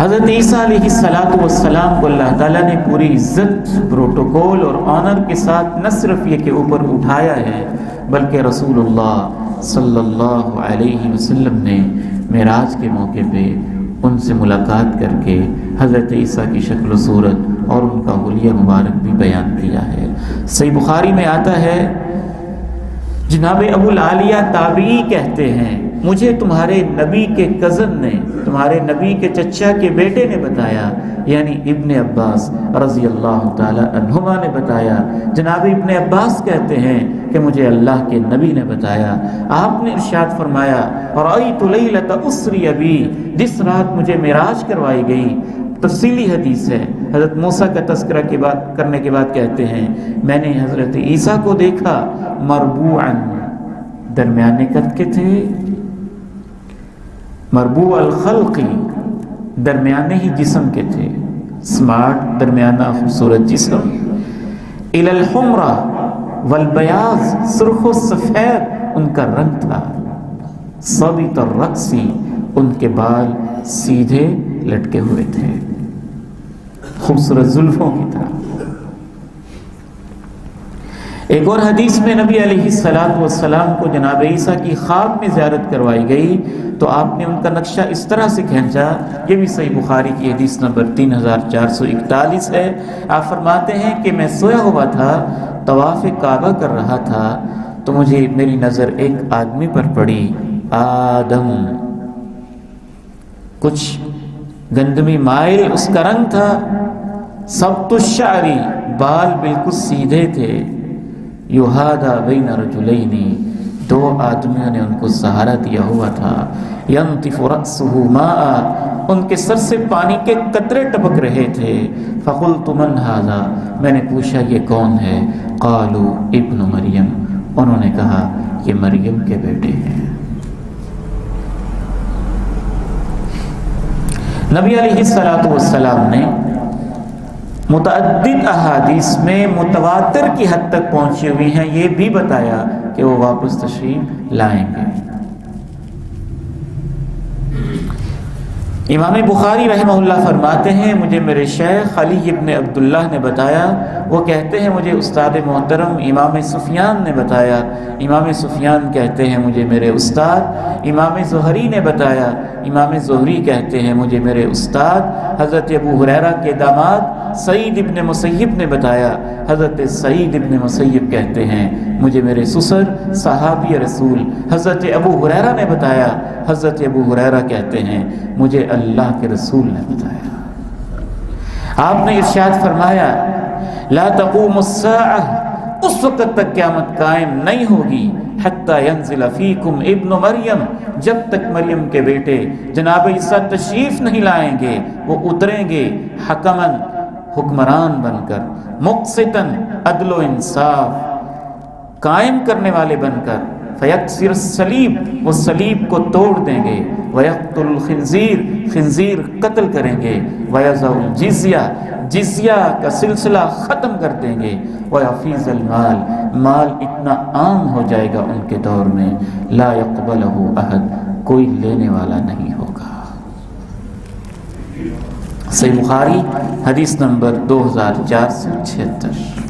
حضرت عیسیٰ علیہ السلام کو اللہ تعالیٰ نے پوری عزت، پروٹوکول اور آنر کے ساتھ نہ صرف یہ کہ اوپر اٹھایا ہے، بلکہ رسول اللہ صلی اللہ علیہ وسلم نے معراج کے موقع پہ ان سے ملاقات کر کے حضرت عیسیٰ کی شکل و صورت اور ان کا حلیہ مبارک بھی بیان کیا ہے۔ صحیح بخاری میں آتا ہے، جناب ابو العالیہ تابعی کہتے ہیں، مجھے تمہارے نبی کے کزن نے، تمہارے نبی کے چچا کے بیٹے نے بتایا، یعنی ابن عباس رضی اللہ تعالی عنہما نے بتایا۔ جناب ابن عباس کہتے ہیں کہ مجھے اللہ کے نبی نے بتایا۔ آپ نے ارشاد فرمایا، رأیت لیلۃ اسری بی، جس رات مجھے معراج کروائی گئی، تفصیلی حدیث ہے، حضرت موسیٰ کا تذکرہ کرنے کے بعد کہتے ہیں، میں نے حضرت عیسیٰ کو دیکھا مربوعاً، درمیانے قد کے تھے، مربوع الخلقی، درمیانے ہی جسم کے تھے، سمارٹ، درمیانہ خوبصورت جسم، الی الحمرہ والبیاض، سرخ و سفید ان کا رنگ تھا، ثابت الرأس، ان کے بال سیدھے لٹکے ہوئے تھے، خوبصورت زلفوں کی طرح۔ ایک اور حدیث میں نبی علیہ السلام کو جناب عیسیٰ کی خواب میں زیارت کروائی گئی تو آپ نے ان کا نقشہ اس طرح سے کھینچا، یہ بھی صحیح بخاری کی حدیث نمبر 3441 ہے۔ آپ فرماتے ہیں کہ میں سویا ہوا تھا، طواف کعبہ کر رہا تھا، تو مجھے میری نظر ایک آدمی پر پڑی، آدم، کچھ گندمی مائل اس کا رنگ تھا، سبط الشعری، بال بالکل سیدھے تھے، یہادا بین رجلین، دو آدمیوں نے ان کو سہارا دیا ہوا تھا، ینطف رأسہ ماء، ان کے سر سے پانی کے قطرے ٹپک رہے تھے، فقلت من ھذا، میں نے پوچھا یہ کون ہے، قالوا ابن مریم، انہوں نے کہا یہ مریم کے بیٹے ہیں۔ نبی علیہ السلام نے متعدد احادیث میں متواتر کی حد تک پہنچی ہوئی ہیں، یہ بھی بتایا کہ وہ واپس تشریف لائیں گے۔ امام بخاری رحمہ اللہ فرماتے ہیں، مجھے میرے شیخ علی ابن عبداللہ نے بتایا، وہ کہتے ہیں مجھے استاد محترم امام سفیان نے بتایا، امام سفیان کہتے ہیں مجھے میرے استاد امام زہری نے بتایا، امام زہری کہتے ہیں مجھے میرے استاد حضرت ابو ہریرہ کے داماد سعید ابن مسیب نے بتایا، حضرت سعید ابن مسیب کہتے ہیں مجھے میرے سسر صحابی رسول حضرت ابو ہریرہ نے بتایا، حضرت ابو ہریرہ کہتے ہیں مجھے اللہ کے رسول نے بتایا۔ آپ نے ارشاد فرمایا، لا تقوم الساعہ، اس وقت تک قیامت قائم نہیں ہوگی، حتی ینزل فیکم ابن مریم، جب تک مریم کے بیٹے جناب عیسیٰ تشریف نہیں لائیں گے، وہ اتریں گے حکماً، حکمران بن کر، مقسطاً، عدل و انصاف قائم کرنے والے بن کر، فیکسر الصلیب، وہ صلیب کو توڑ دیں گے، ویقتل الخنزیر، خنزیر قتل کریں گے، ویضع الجزیہ، جزیہ کا سلسلہ ختم کر دیں گے، ویفیض المال، مال اتنا عام ہو جائے گا ان کے دور میں، لا یقبلہ احد، کوئی لینے والا نہیں ہوگا۔ صحیح بخاری حدیث نمبر 2476۔